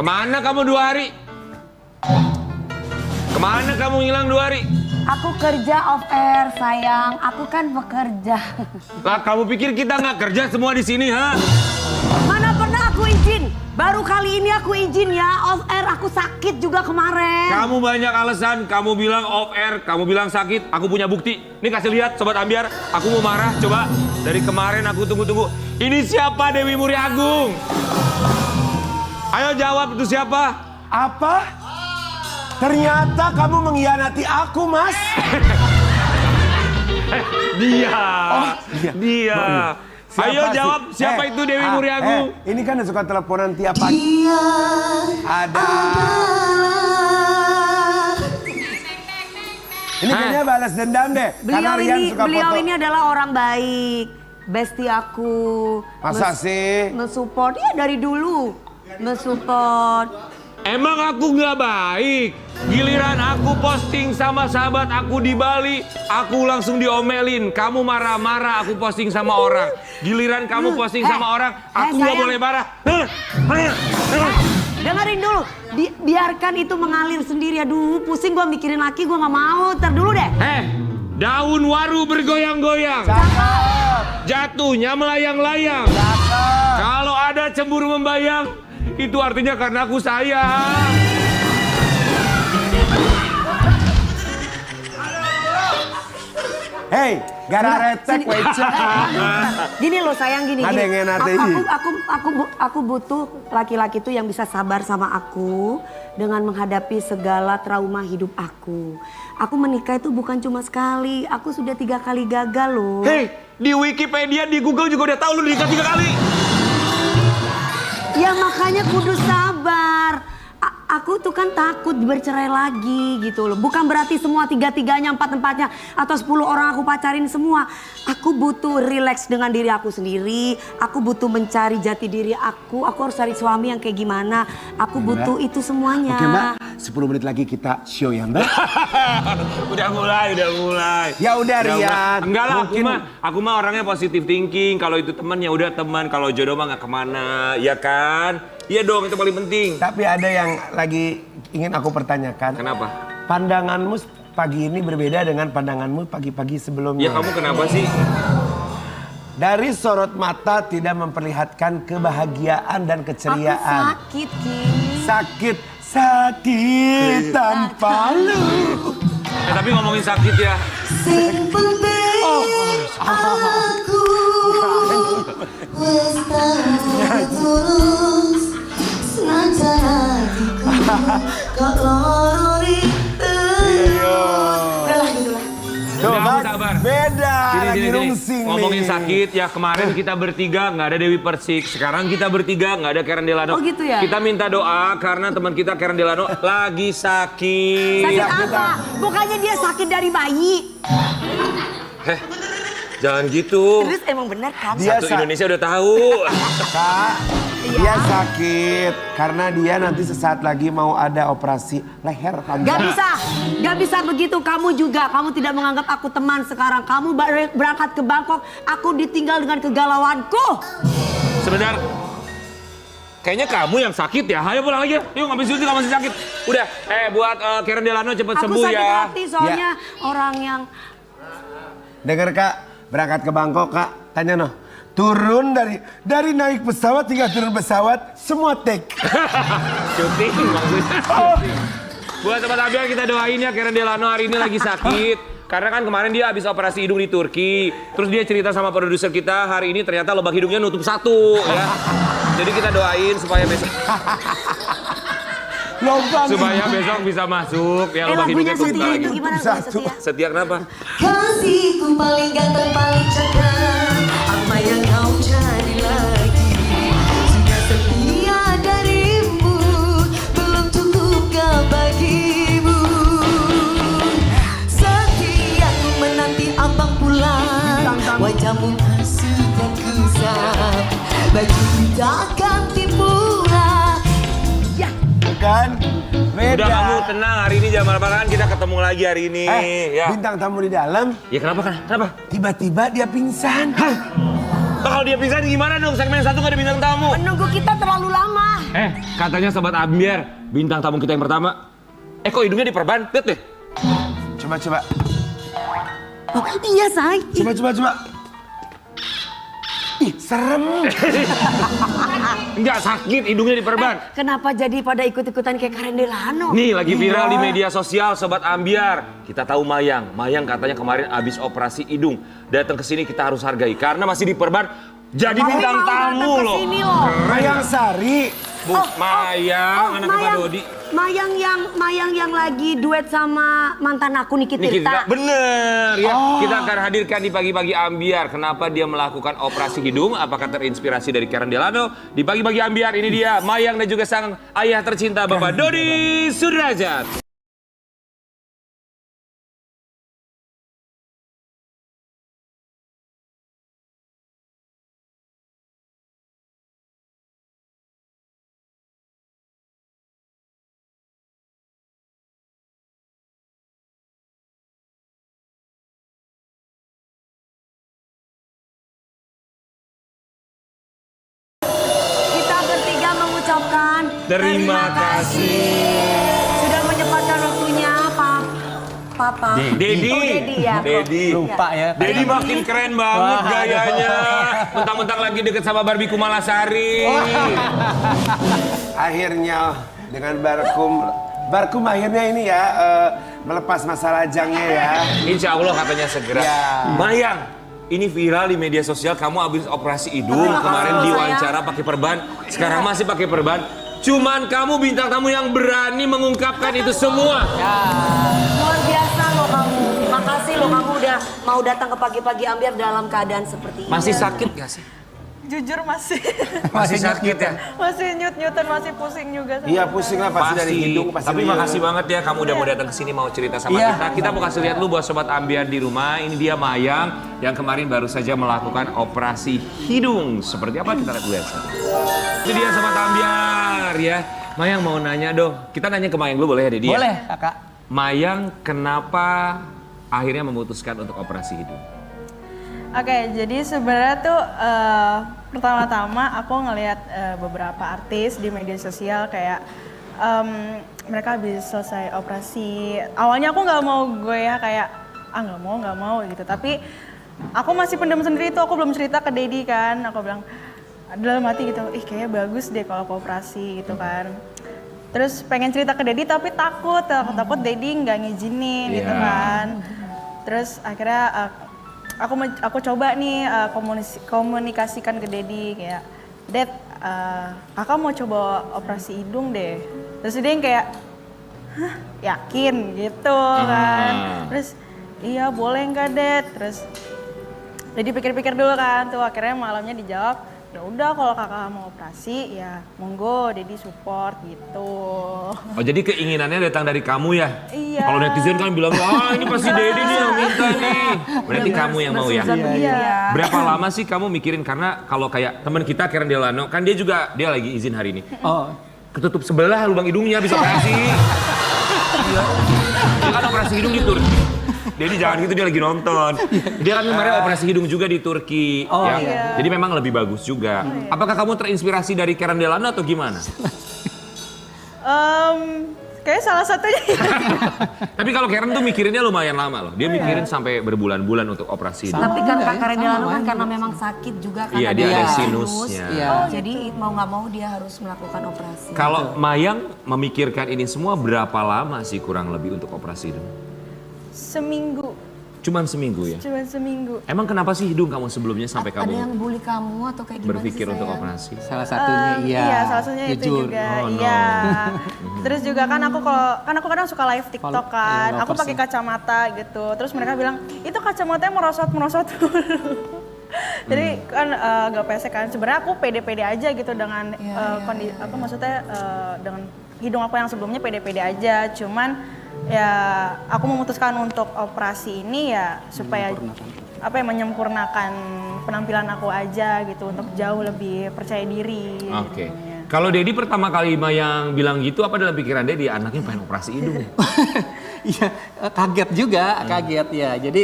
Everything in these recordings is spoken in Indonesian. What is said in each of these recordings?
Kemana kamu 2 hari? Kemana kamu hilang 2 hari? Aku kerja off air sayang, aku kan bekerja. Lah kamu pikir kita nggak kerja semua di sini, ha? Mana pernah aku izin? Baru kali ini aku izin ya, off air aku sakit juga kemarin. Kamu banyak alasan, kamu bilang off air, kamu bilang sakit, aku punya bukti. Ini kasih lihat Sobat Ambiar, aku mau marah, coba. Dari kemarin aku tunggu-tunggu. Ini siapa Dewi Muriagung? Ayo jawab itu siapa? Apa? Ternyata kamu mengkhianati aku, Mas. Dia. Oh, Dia. Siapa Ayo sih? jawab, siapa itu Dewi Muriagung? Ini kan yang suka teleponan tiap pagi. Ada. Ini kayaknya balas dendam deh. Karena Rian suka Beliau foto. ini adalah orang baik, bestie aku. Masa sih? Mensupport, ya dari dulu. Mensupport. Emang aku nggak baik? Giliran aku posting sama sahabat aku di Bali, aku langsung diomelin. Kamu marah-marah, aku posting sama orang. Giliran kamu posting sama orang, aku nggak sayang. boleh marah. Dengerin dulu, biarkan itu mengalir sendiri. Aduh, pusing gua mikirin laki, gua nggak mau. Ntar dulu deh. Daun waru bergoyang-goyang. Jatuhnya melayang-layang. Kalau ada cemburu membayang, itu artinya karena aku sayang. Hei, gara retek weca. Gini loh sayang, gini. Ada yang enak deh. Aku butuh laki-laki tuh yang bisa sabar sama aku dengan menghadapi segala trauma hidup aku. Aku menikah itu bukan cuma sekali, aku sudah 3 kali gagal loh. Hei, di Wikipedia, di Google juga udah tahu lu nikah 3 kali. Ya makanya kudu sabar. Aku tuh kan takut bercerai lagi gitu loh. Bukan berarti semua 3-3-nya, 4-4-nya atau 10 orang aku pacarin semua. Aku butuh relax dengan diri aku sendiri. Aku butuh mencari jati diri aku. Aku harus cari suami yang kayak gimana. Aku butuh itu semuanya. Oke Mbak, 10 menit lagi kita show ya Mbak. Udah mulai. Ya udah Rian. Enggak lah, Mungkin... aku mah orangnya positive thinking. Kalau itu teman ya udah teman. Kalau jodoh mah nggak kemana, ya kan? Iya dong, itu paling penting. Tapi ada yang lagi ingin aku pertanyakan. Kenapa? Pandanganmu pagi ini berbeda dengan pandanganmu pagi-pagi sebelumnya. Ya kamu kenapa sih? Dari sorot mata tidak memperlihatkan kebahagiaan dan keceriaan. Aku sakit, Ki. Sakit tanpa lu. Tapi ngomongin sakit ya. Sing penting aku wis tulus senajan hatiku kok lori. Udah gitu lah. Udah, sabar. Beda. Lagi Gini. rungsing Ngomongin nih. sakit ya, kemarin kita bertiga nggak ada Dewi Persik. Sekarang kita bertiga nggak ada Karen Delano. Oh gitu ya? Kita minta doa karena teman kita Karen Delano lagi sakit. Sakit Ya, apa? Bukannya dia sakit dari bayi. Jangan gitu. Terus emang bener kan? Dia Satu Indonesia udah tahu. Kak, dia sakit karena dia nanti sesaat lagi mau ada operasi leher panjang. Gak bisa begitu. Kamu juga, kamu tidak menganggap aku teman sekarang. Kamu berangkat ke Bangkok, aku ditinggal dengan kegalauanku. Sebentar. Kayaknya kamu yang sakit ya. Ayo pulang lagi. Yuk habis syuting kamu masih sakit. Udah, buat Karen Delano cepet Aku sembuh sakit ya. hati soalnya orang yang... Dengar Kak, berangkat ke Bangkok Kak, tanya noh. Turun dari naik pesawat hingga turun pesawat semua take. Syuting maksudnya. Buat Sobat Ambiar kita doain ya Karen Delano hari ini lagi sakit. Karena kan kemarin dia habis operasi hidung di Turki. Terus dia cerita sama produser kita hari ini ternyata lubang hidungnya nutup 1 ya. Jadi kita doain supaya besok besok bisa masuk ya lubang hidungnya lagunya tutup Setia lagi. itu gimana lagunya Setia? Setia kenapa? Kasihku paling ganteng paling cakep, apa yang kau cari lagi? Sudah setia darimu, belum cukupkah bagimu? Setiaku menanti abang pulang, wajahmu masih dan kusam, baju tak ganti pula. Ya, Kan? Beda. Udah kamu tenang, hari ini jam berapa kan kita ketemu lagi hari ini ya. Bintang tamu di dalam, Ya kenapa kan? Kenapa? tiba-tiba dia pingsan. Kalau dia pingsan gimana dong? Segmen 1 gak ada bintang tamu. menunggu kita terlalu lama. Katanya Sobat Ambiar, bintang tamu kita yang pertama. Kok hidungnya diperban? Lihat deh. Coba. Oh, iya, Say. Coba. Ih, serem. Enggak sakit, hidungnya diperban. Kenapa jadi pada ikut-ikutan kayak Karen Delano? Nih lagi viral di media sosial Sobat Ambiar. Kita tahu Mayang. Mayang katanya kemarin habis operasi hidung. Datang ke sini kita harus hargai karena masih diperban. Jadi bintang tamu loh. Mayang Sari. Mayang, anaknya Pak Dodi. Mayang yang lagi duet sama mantan aku Niki Tirta. Bener ya. Kita akan hadirkan di pagi-pagi Ambiar. Kenapa dia melakukan operasi hidung? Apakah terinspirasi dari Karen Delano? Di pagi-pagi Ambiar ini dia Mayang dan juga sang ayah tercinta Bapak Dodi Sudrajat. Kita bertiga mengucapkan Terima kasih. sudah menyempatkan waktunya, Papa. Dedi. Oh, Dedi ya. Dedi. Lupa ya. Dedi makin keren banget gayanya. Mentang-mentang lagi deket sama Barbie Kumalasari. Akhirnya dengan Barkum akhirnya ini ya melepas masa lajangnya ya. Insya Allah katanya segera. Ya. Mayang, ini viral di media sosial. Kamu habis operasi hidung. Kemarin diwawancara pakai perban. Sekarang masih pakai perban. Cuman kamu bintang tamu yang berani mengungkapkan itu semua. Luar biasa loh kamu. Makasih loh kamu udah mau datang ke pagi-pagi Ambiar dalam keadaan seperti ini. Masih sakit gak sih? Jujur masih Masih sakit ya? masih nyut-nyutan, masih pusing juga. Iya pusing lah pasti dari hidung. Pasti Tapi dari- makasih banget ya kamu udah mau datang ke sini mau cerita sama Iya. kita. Kita mau kasih lihat lu buat Sobat Ambiar di rumah. Ini dia Mayang yang kemarin baru saja melakukan operasi hidung. Seperti apa kita lihat dulu ya. Itu dia Sobat Ambiar ya. Mayang mau nanya dong. Kita nanya ke Mayang dulu boleh ya Dedi? Boleh, Kakak. Mayang kenapa akhirnya memutuskan untuk operasi hidung? Oke, jadi sebenarnya tuh pertama-tama aku ngelihat beberapa artis di media sosial kayak mereka habis selesai operasi. Awalnya aku nggak mau gue ya kayak nggak mau gitu. Tapi aku masih pendam sendiri tuh, aku belum cerita ke Dedi kan. Aku bilang dalam hati gitu, kayaknya bagus deh kalau aku operasi gitu kan. Terus pengen cerita ke Dedi tapi takut Dedi nggak ngizinin gitu kan. Terus akhirnya aku coba nih komunikasikan ke Dedi kayak, Dad, kakak mau coba operasi hidung deh. Terus dia yang kayak, hah, yakin gitu kan. Terus iya boleh nggak Dad? Terus Dedi pikir-pikir dulu kan tuh, akhirnya malamnya dijawab, ya udah kalau kakak mau operasi ya monggo Dedi support gitu. Oh jadi keinginannya datang dari kamu ya? Iya. Kalau netizen kan bilang, ini pasti Dedi nih yang minta nih. Berarti kamu yang mau ya? Iya. Berapa lama sih kamu mikirin? Karena kalau kayak teman kita Karen Delano, kan dia lagi izin hari ini. Oh, Ketutup sebelah lubang hidungnya bisa operasi. Dia kan operasi hidung di Turki. Jadi jangan gitu dia lagi nonton. Dia kan kemarin operasi hidung juga di Turki. Oh, ya. iya. Jadi memang lebih bagus juga. Apakah kamu terinspirasi dari Karen Delano atau gimana? Kayak salah satunya. Tapi kalau Karen tuh mikirinnya lumayan lama loh. Dia mikirin sampai berbulan-bulan untuk operasi hidung. Tapi kan Kak Karen Delano kan karena memang sakit juga kan Iya, dia ada sinusnya. Iya. Jadi mau nggak mau dia harus melakukan operasi. Kalau Mayang memikirkan ini semua berapa lama sih kurang lebih untuk operasi hidung? Seminggu, Cuman seminggu ya? cuma seminggu. Emang kenapa sih hidung kamu sebelumnya sampai Ada yang kamu bully kamu atau kayak gimana berpikir sih, untuk sayang? operasi? salah satunya iya. Iya, salah satunya itu Jujur. juga. Oh, no. Iya. Terus juga kan aku kadang suka live TikTok Follow- kan. iya, Aku lovers pakai ya. kacamata gitu. Terus mereka bilang, "Itu kacamatanya merosot dulu." Jadi kan agak pesek kan. Sebenarnya aku pede-pede aja gitu dengan kondisi maksudnya dengan hidung aku yang sebelumnya pede-pede aja. Cuman ya aku memutuskan untuk operasi ini ya supaya menyempurnakan penampilan aku aja gitu untuk jauh lebih percaya diri. Oke. jadinya. Kalau Dedi pertama kali Mayang bilang gitu apa dalam pikiran Dedi anaknya pengen operasi hidung ya? Iya, kaget juga, kaget ya. Jadi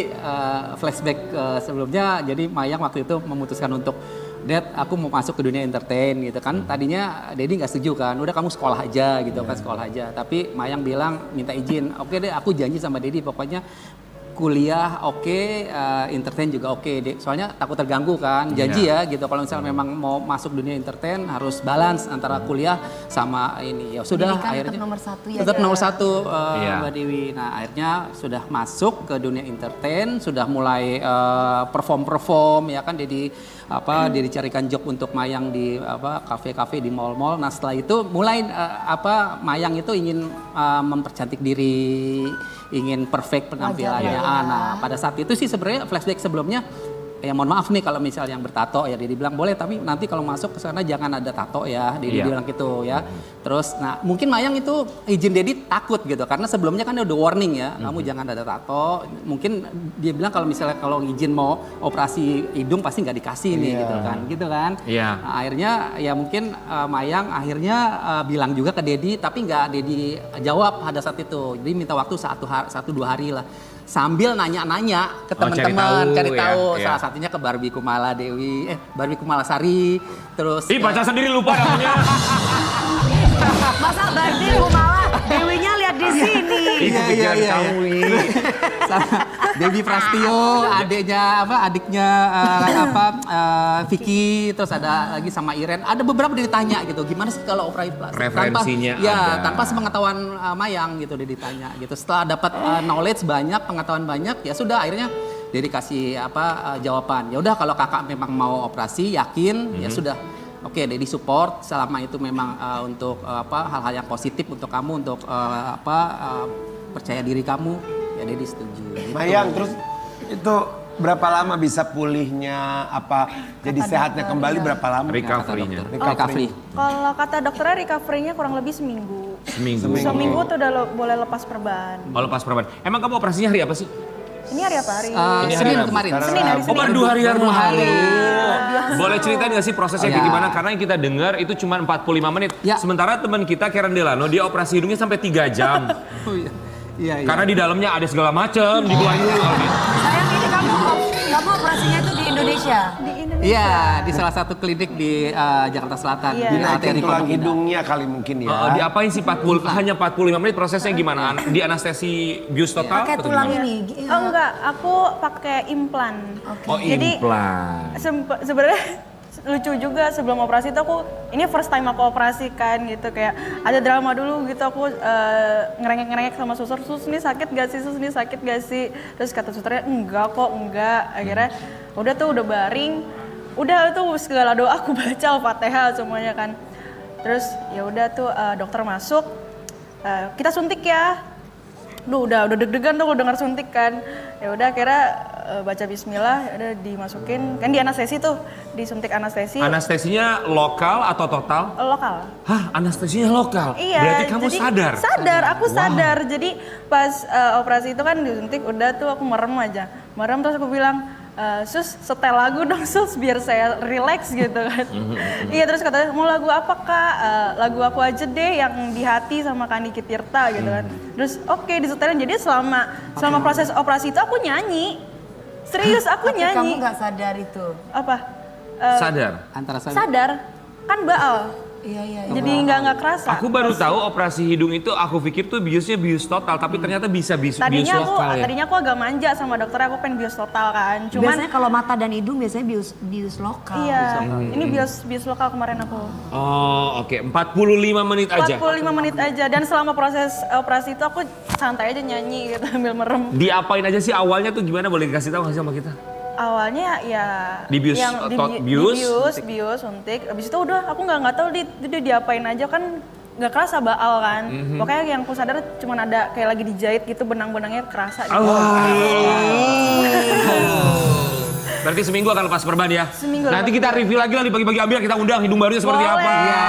flashback sebelumnya, jadi Mayang waktu itu memutuskan untuk Dad, aku mau masuk ke dunia entertain gitu kan. Tadinya Dedi nggak setuju kan, udah kamu sekolah aja gitu kan, sekolah aja. Tapi Mayang bilang minta izin, oke deh aku janji sama Dedi pokoknya kuliah oke, entertain juga oke. Soalnya takut terganggu kan, janji ya gitu. Kalau misalnya memang mau masuk dunia entertain harus balance antara kuliah sama ini. Ya sudah Pendidikan akhirnya tetap nomor satu ya, tetap Dad. nomor satu Iya. Mbak Dewi. Nah akhirnya sudah masuk ke dunia entertain, sudah mulai perform ya kan. Dedi carikan job untuk Mayang di kafe-kafe di mall-mall. Nah setelah itu mulai Mayang itu ingin mempercantik diri, ingin perfect penampilannya. Nah pada saat itu sih sebenarnya flashback sebelumnya, ya mohon maaf nih kalau misalnya yang bertato ya, Dedi bilang boleh tapi nanti kalau masuk ke sana jangan ada tato ya, Dedi bilang gitu ya. Terus nah mungkin Mayang itu izin Dedi takut gitu karena sebelumnya kan dia udah warning ya, kamu jangan ada tato. Mungkin dia bilang kalau misalnya kalau izin mau operasi hidung pasti nggak dikasih nih gitu kan. Iya. Nah, akhirnya ya mungkin Mayang akhirnya bilang juga ke Dedi tapi nggak Dedi jawab pada saat itu. Jadi minta waktu 1-2 hari lah. Sambil nanya-nanya ke teman-teman, cari tahu. Ya. Salah satunya ke Barbie Kumala Barbie Kumala Sari, terus Ih, baca sendiri lupa namanya. Masa Barbie malah Dewinya lihat di sini. Itu pikiran kamu, Wi. sama Dewi Prastio, adiknya Vicky, terus ada lagi sama Iren. Ada beberapa ditanya gitu, gimana sih kalau operasi plastik? Referensinya Tanpa ada. sepengetahuan Mayang gitu dia ditanya gitu. Setelah dapat knowledge banyak, pengetahuan banyak, ya sudah akhirnya dia dikasih jawaban. Ya udah kalau kakak memang mau operasi, yakin, ya sudah. Oke, Dedi support selama itu memang untuk hal-hal yang positif untuk kamu, untuk percaya diri kamu, ya Dedi setuju. Gitu. Mayang, terus itu berapa lama bisa pulihnya, jadi sehatnya kembali berapa lama? Recovery-nya. Recovery. Kalau kata dokternya recovery-nya kurang lebih seminggu. Seminggu Tuh udah boleh lepas perban. Oh, lepas perban. Emang kamu operasinya hari apa sih? Ini hari apa hari? Ini hari Senin Rabu. kemarin. Senin hari Oh, baru 2 hari yang lalu. Boleh ceritain nggak sih prosesnya kayak Iya. gimana? Karena yang kita dengar itu cuma 45 menit. Ya. Sementara teman kita Karen Delano dia operasi hidungnya sampai 3 jam. Oh, iya. Karena di dalamnya ada segala macam, dikeluarin dulu. Sayang ini kamu operasinya itu di Indonesia. Di Indonesia. Iya, di salah satu klinik di Jakarta Selatan. Iya. Di Dinaikin arteri tulang Pondok Indah. hidungnya kali mungkin ya. Diapain sih hanya 45 menit prosesnya gimana? Di anestesi bius total? Pakai atau tulang gimana? ini. Oh enggak, aku pakai implan. Oh, Jadi implan. sebenarnya lucu juga sebelum operasi itu ini first time aku operasi kan gitu, kayak ada drama dulu gitu, aku ngerengek-ngerengek sama suster, sus ini sakit gak sih, terus kata susternya enggak kok, akhirnya udah tuh udah baring, udah tuh segala doa aku baca Al-Fatihah semuanya kan, terus ya udah tuh dokter masuk, kita suntik ya. Udah deg-degan tuh denger suntik kan. Ya udah akhirnya baca bismillah, ya udah dimasukin. Kan di anestesi tuh, disuntik anestesi. Anestesinya lokal atau total? Lokal. Hah, anestesinya lokal? Iya. Berarti kamu jadi sadar? Sadar, aku sadar. Jadi pas operasi itu kan disuntik, udah tuh aku merem aja. Merem terus aku bilang, sus setel lagu dong sus biar saya relax gitu kan. Iya terus katanya mau lagu apa kak? Lagu aku aja deh yang di hati sama Kandiki Tirta gitu kan. Terus oke disetelin, jadi selama proses operasi itu aku nyanyi. Serius aku Tapi kamu nyanyi. nggak sadar itu. Apa? Sadar? Antara saya. Sadar kan baal. Iya. Jadi nggak kerasa. Aku baru tahu operasi hidung itu, aku pikir tuh biusnya bius total, tapi ternyata bisa bius Tadinya lokal ya? aku agak manja sama dokter, aku pengen bius total kan. Cuman Biasanya kalau mata dan hidung biasanya bius lokal. iya, ini bius lokal kemarin aku. Oh oke, 45 menit aja? 45 menit aja, dan selama proses operasi itu aku santai aja nyanyi gitu sambil merem. Diapain aja sih awalnya tuh gimana, boleh dikasih tahu nggak sih sama kita? Awalnya ya Di bius, bius, suntik. Abis itu udah aku nggak tahu dia diapain aja kan, nggak kerasa baal kan. Pokoknya yang aku sadar cuma ada kayak lagi dijahit gitu, benang-benangnya kerasa gitu. Berarti seminggu akan lepas perban ya? Seminggu Nanti lepas kita review lagi lah di pagi-pagi ambil, kita undang hidung barunya seperti Boleh. apa. Iya.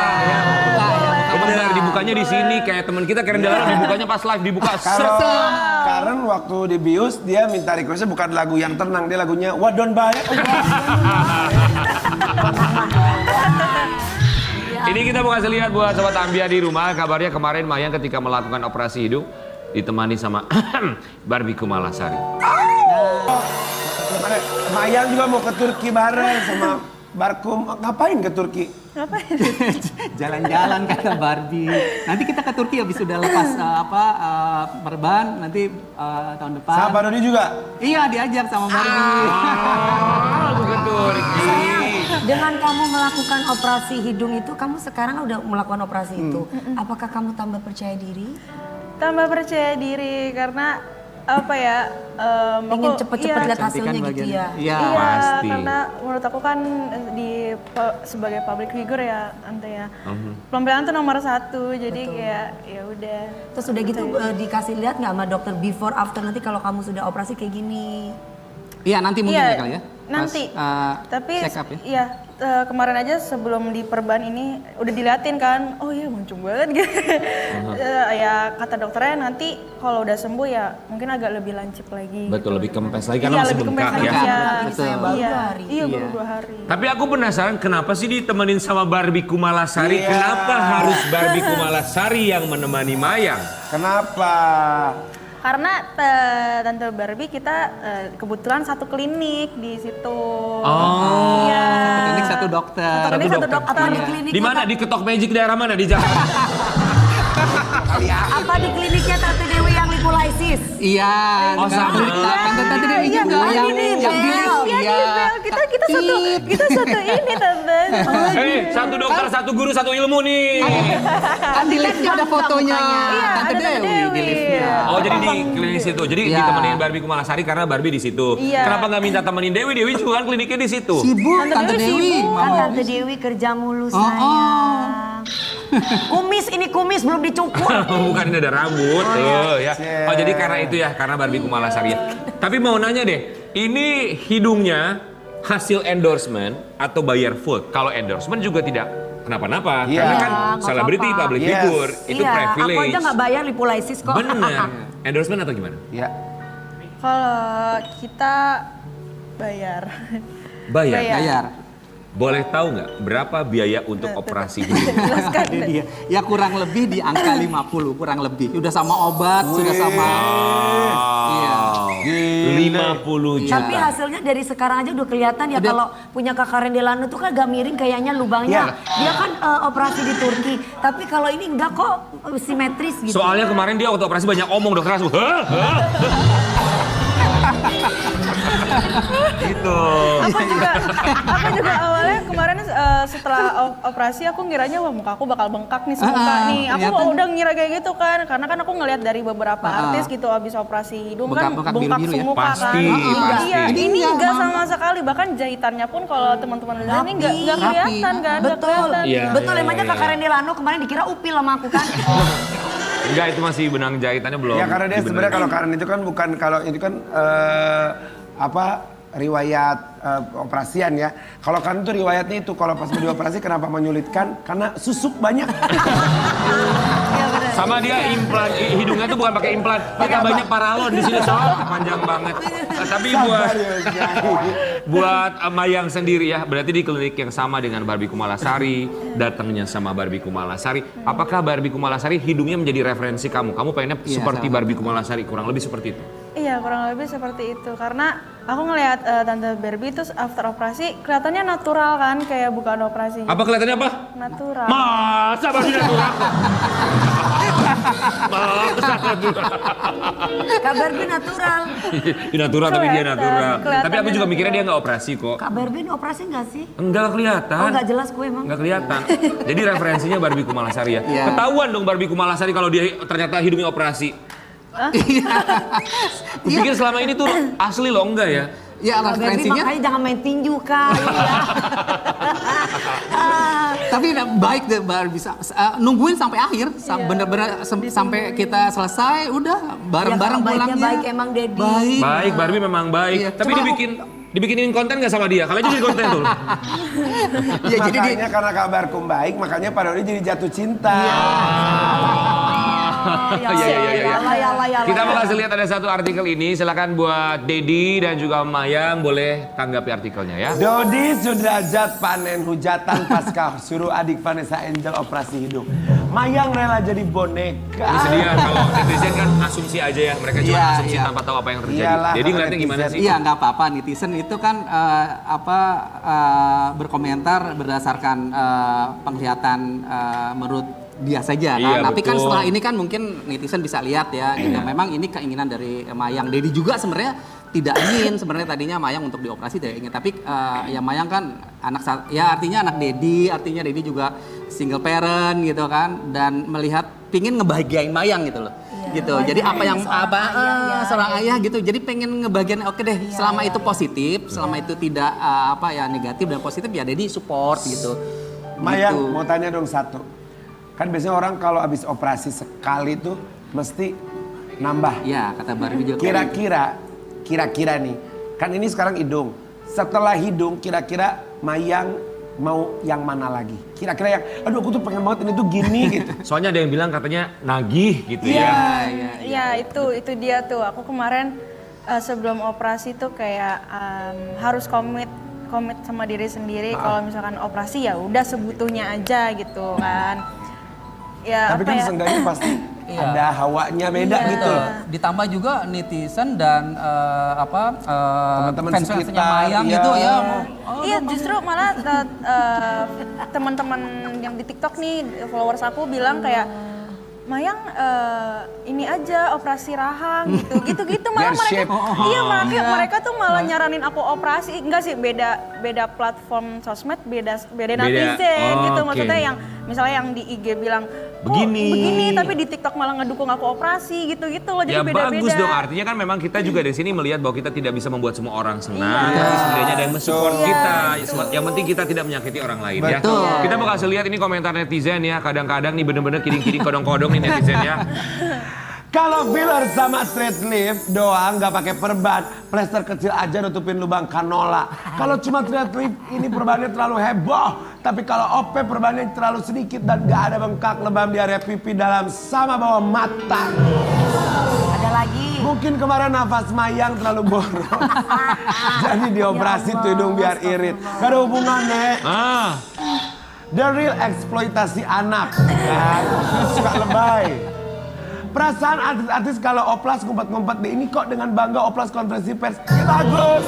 Benar, dibukanya di sini kayak teman kita Karen Delano dibukanya pas live dibuka. Karen waktu di bius dia minta requestnya bukan lagu yang tenang, dia lagunya Wadon Bae. Ini kita mau kasih lihat buat sobat Ambia di rumah. Kabarnya kemarin Mayang ketika melakukan operasi hidung ditemani sama Barbie Kumala Sari. Mayang juga mau ke Turki bareng sama Barkum ngapain ke Turki? Jalan-jalan kata Barbie. Nanti kita ke Turki habis sudah lepas perban nanti tahun depan. Sama Pak Dodi juga? Iya diajak sama Barbie. Aku ke Turki. Sayang, dengan kamu melakukan operasi hidung itu, kamu sekarang udah melakukan operasi itu. Apakah kamu tambah percaya diri? Tambah percaya diri karena apa ya? Ingin cepet-cepet lihat hasilnya Cantikan gitu bagian. ya? Iya. Iya, Pasti. karena menurut aku kan sebagai public figure ya, Tante ya. Penampilan tuh nomor 1, jadi kayak ya udah. Terus udah gitu dikasih lihat nggak sama dokter before after nanti kalau kamu sudah operasi kayak gini? Iya nanti mungkin ya kali ya. Nanti. Tapi check up ya. iya, kemarin aja sebelum diperban ini udah diliatin kan. Oh iya mancung banget gitu. Ya kata dokternya nanti kalau udah sembuh ya mungkin agak lebih lancip lagi. Betul, gitu. lebih kempes lagi karena Iya, masih lebih bengkak kempes ya. lagi, Iya, betul. saya baru Iya, 2 hari. iya baru 2 hari. Tapi aku penasaran kenapa sih ditemenin sama Barbie Kumalasari? Iya. Kenapa harus Barbie Kumalasari yang menemani Mayang? Kenapa? Karena Tante Barbie kita kebetulan satu klinik di situ. Oh. Iya. Satu klinik satu dokter. Satu klinik satu dokter. Apa di klinik? Di mana? Di Ketok Magic daerah mana? Di Jakarta? Apa di kliniknya Tante Dewi yang lipolisis? Iya. Oh, sama. Tante Dewi juga iya, yang ini yang Bel. bilis. Iya, Bel. Kita satu ini Tante. Satu dokter, satu guru, satu ilmu nih. Kan di liftnya ada fotonya Iya, Tante ada Tante Dewi di Dewi. liftnya. Oh jadi di klinik situ. Jadi Iya. ditemenin Barbie Kumalasari karena Barbie di situ. Iya. Kenapa nggak minta temenin Dewi? Dewi juga kan kliniknya di situ. Sibuk Tante Tante Dewi Dewi. sibuk. Kan Mau. Tante Dewi kerja mulu Oh, sayang. Ini kumis belum dicukur. Bukan ini ada rambut. Tuh, ya. Cek. Oh jadi karena itu ya, karena Barbie Kumalasari ya. Tapi mau nanya deh, ini hidungnya hasil endorsement atau bayar full? Kalau endorsement juga tidak kenapa-napa. Iya. Karena kan Nggak selebriti, apa-apa. public Yes. figure, itu Iya, privilege. aku aja nggak bayar lipolisis kok. Bener. Endorsement atau gimana? Ya. Kalau kita bayar. Bayar. Bayar. Boleh tahu nggak berapa biaya untuk operasi hidung? Jelaskan. Ini dia. Ya kurang lebih di angka 50 kurang lebih. Udah sama obat, sudah sama. Iya. 50 juta. Tapi hasilnya dari sekarang aja udah kelihatan ya Udah. kalau punya Kakak Rendelano tuh kan agak miring kayaknya lubangnya. Dia kan operasi di Turki. Tapi kalau ini enggak kok simetris gitu. Soalnya kemarin dia waktu operasi banyak omong dokter langsung. Hah? Hah? Gitu. Aku juga awalnya kemarin setelah operasi aku ngiranya wah muka aku bakal bengkak nih semuka nih. Aku ternyata- udah ngira kayak gitu kan. Karena kan aku ngelihat dari beberapa artis gitu abis operasi hidung kan Bengkak-bengkak bengkak biru-biru ya? semuka Pasti, kan. pasti. Iya, Ini ini enggak, enggak Mama. sama sekali. Bahkan jahitannya pun kalau teman-teman lihat ini enggak Rapi. kelihatan kan. Nggak Betul. kelihatan. Iya, Betul iya, emangnya iya, Kakak iya. Rendelano kemarin dikira upil sama aku kan. Enggak, itu masih benang jahitannya belum. Ya karena dia dibenerin. sebenarnya kalau Karen itu kan bukan kalau itu kan riwayat operasian ya. Kalau Karen itu riwayatnya itu kalau pas mau dioperasi kenapa menyulitkan? Karena susuk banyak. Sama dia implan hidungnya tuh bukan pakai implan, pakai banyak paralon di sini soal panjang banget. Tapi buat Mayang sendiri ya, berarti di klinik yang sama dengan Barbie Kumalasari, datangnya sama Barbie Kumalasari. Apakah Barbie Kumalasari hidungnya menjadi referensi kamu? Kamu pengennya Iya, seperti sama. Barbie Kumalasari, kurang lebih seperti itu. Iya kurang lebih seperti itu karena aku ngelihat Tante Barbie terus after operasi kelihatannya natural kan kayak bukan operasi gitu. Apa kelihatannya apa? Natural. Masa Barbie natural? Masa natural? Kak Barbie natural. Dia natural tapi dia Kelihatan, natural. kelihatan Tapi aku juga dia mikirnya dia nggak operasi kok. Kak Barbie ini operasi nggak sih? Enggak kelihatan. Oh nggak jelas gue emang. Nggak kelihatan. Jadi referensinya Barbie Kumalasari ya. Iya. Ketahuan dong Barbie Kumalasari kalau dia ternyata hidungnya operasi. Kupikir selama ini tuh asli loh, enggak ya? Ya Kak Barbie referensinya. makanya jangan main tinju kak. Tapi baik deh Barbie nungguin sampai akhir, bener-bener sampai kita selesai, udah bareng-bareng Ya, kalau baiknya pulangnya. baik emang, Dedi. Baik. Baik, Barbie memang baik. Iya. Tapi Cuma dibikinin konten nggak sama dia? Kalau aja jadi konten tuh. Ya jadi Makanya karena kabar baik makanya Pak Dodi jadi jatuh cinta. ya. Kita mau kasih lihat ada satu artikel ini. Silakan buat Dedi dan juga Mayang boleh tanggapi artikelnya ya. Dodi Sudrajat panen hujatan pasca suruh adik Vanessa Angel operasi hidung. Mayang rela jadi boneka. Ini sedih ya, kalau netizen kan asumsi aja ya. Mereka cuma Iya, asumsi iya. tanpa tahu apa yang terjadi. Iyalah, Jadi kalau ngeliatnya gimana netizen. sih? Iya nggak apa-apa, netizen itu kan berkomentar berdasarkan penglihatan menurut dia saja kan. Iya, Tapi kan betul. setelah ini kan mungkin netizen bisa lihat ya, gitu. Memang ini keinginan dari Mayang. Dedi juga sebenarnya tidak ingin sebenarnya tadinya Mayang untuk dioperasi tidak ingin. Tapi ya Mayang kan ya artinya anak Dedi, artinya Dedi juga single parent gitu kan, dan melihat pingin ngebahagiain Mayang gitu loh. Gitu. Jadi apa yang seorang ayah gitu. Jadi pengen ngebagian oke deh, selama itu positif, selama itu tidak negatif dan positif ya Dedi support gitu. Mayang Gitu. mau tanya dong satu. Kan biasanya orang kalau habis operasi sekali tuh mesti nambah. Ya, kata Barbie juga. Kira-kira nih, kan ini sekarang hidung. Setelah hidung, kira-kira Mayang mau yang mana lagi? Kira-kira yang, aduh aku tuh pengen banget ini tuh gini gitu. Soalnya ada yang bilang katanya nagih gitu ya. Iya, itu dia tuh. Aku kemarin sebelum operasi tuh kayak harus komit sama diri sendiri. Kalau misalkan operasi ya udah sebutuhnya aja gitu kan. Ya, Tapi kan seenggaknya pasti ada hawanya beda gitu. Ditambah juga netizen dan Teman-teman fans-fansnya sekitar, Mayang iya. gitu ya. Iya, justru malah teman-teman yang di TikTok nih, followers aku bilang kayak Mayang ini aja operasi rahang gitu malah Biar mereka shape. iya mereka tuh malah nyaranin aku operasi. Enggak sih, beda platform sosmed, beda netizen gitu. Oke. Maksudnya yang misalnya yang di IG bilang begini tapi di TikTok malah ngedukung aku operasi gitu loh. Jadi Ya beda-beda. bagus dong, artinya kan memang kita juga dari sini melihat bahwa kita tidak bisa membuat semua orang senang, tapi setidaknya ada yang mensupport kita. Yang penting kita tidak menyakiti orang lain ya. Betul. Kita mau kasih lihat ini komentar netizen ya, kadang-kadang nih bener-bener kiring-kiring kodong-kodong nih netizen ya. Kalau filler sama straight lift doang nggak pakai perban, plester kecil aja nutupin lubang kanola. Kalau cuma straight lift ini perbannya terlalu heboh, tapi kalau OP perbannya terlalu sedikit dan nggak ada bengkak lebam di area pipi dalam sama bawah mata. Ada lagi. Mungkin kemarin nafas Mayang terlalu boros, jadi dioperasi tuh hidung biar irit. Gak ada hubungannya. The real eksploitasi anak, kan? Suka lebay. Perasaan artis-artis kalau oplas ngumpet-ngumpet di ini kok dengan bangga oplas konferensi pers. Ya bagus.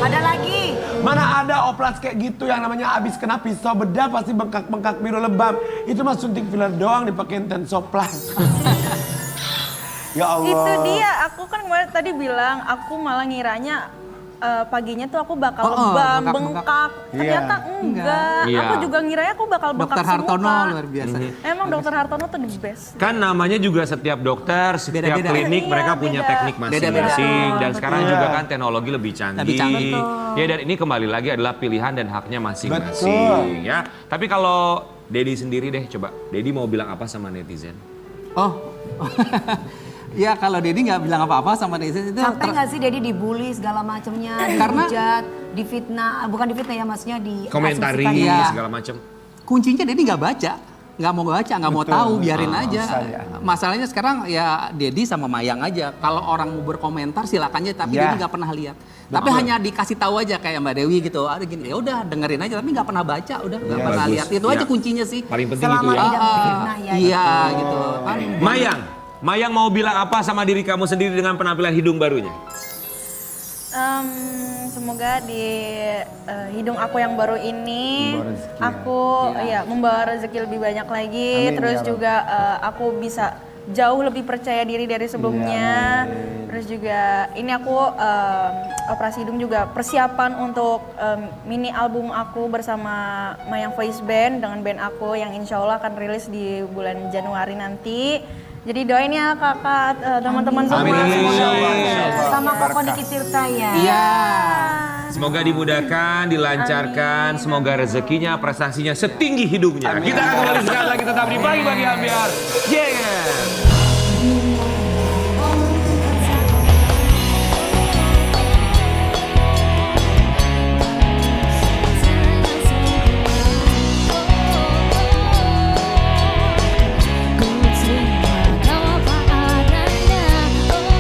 Ada lagi. Mana ada oplas kayak gitu yang namanya abis kena pisau bedah pasti bengkak-bengkak biru lebam. Itu mah suntik filler doang dipakein tensoplas. Ya Allah. Itu dia, aku kan kemarin tadi bilang aku malah ngiranya paginya tuh aku bakal lebam, bengkak. Ternyata enggak. Iya. Aku juga ngiranya aku bakal bengkak Dokter Hartono semuka. luar biasa. Emang Dokter Hartono tuh the best. Kan namanya juga setiap dokter, setiap Beda-beda. klinik Iya, mereka punya beda. teknik masing-masing. Dan sekarang Betul. juga kan teknologi lebih canggih. Lebih canggih. Ya dan ini kembali lagi adalah pilihan dan haknya masing-masing ya. Tapi kalau Dedi sendiri deh coba, Dedi mau bilang apa sama netizen? Oh. Ya kalau Dedi nggak bilang apa-apa sama netizen itu Sampai nggak sih Dedi dibully segala macamnya, Karena- dihujat, difitnah, bukan difitnah ya maksudnya di Komentari Iya. segala macam. kuncinya Dedi nggak baca, nggak mau baca, nggak mau tahu, biarin aja. usah ya. Masalahnya sekarang ya Dedi sama Mayang aja. Kalau orang mau berkomentar silakan aja, tapi Ya. Dedi nggak pernah lihat. Tapi hanya dikasih tahu aja kayak Mbak Dewi gitu. Ada gini, ya udah dengerin aja, tapi nggak pernah baca, udah nggak pernah bagus. lihat. Itu Ya. aja kuncinya sih. Paling penting Selama itu ya. tidak memfitnah ya. Iya gitu. Kan. Mayang mau bilang apa sama diri kamu sendiri dengan penampilan hidung barunya? Semoga di hidung aku yang baru ini Membawa rezeki, aku ya membawa rezeki lebih banyak lagi. Amin, Terus ya Rabb. juga aku bisa jauh lebih percaya diri dari sebelumnya. Terus juga ini aku operasi hidung juga persiapan untuk mini album aku bersama Mayang Voice Band dengan band aku yang insya Allah akan rilis di bulan Januari nanti. Jadi doain ya kakak, teman-teman semua. Amin. Semoga Sama Koko Diki Tirta ya. Iya. Semoga dimudahkan, dilancarkan, semoga rezekinya, prestasinya setinggi hidungnya. Kita akan kembali sekali lagi tetap di Pagi-Pagi Ambiar. Yeah.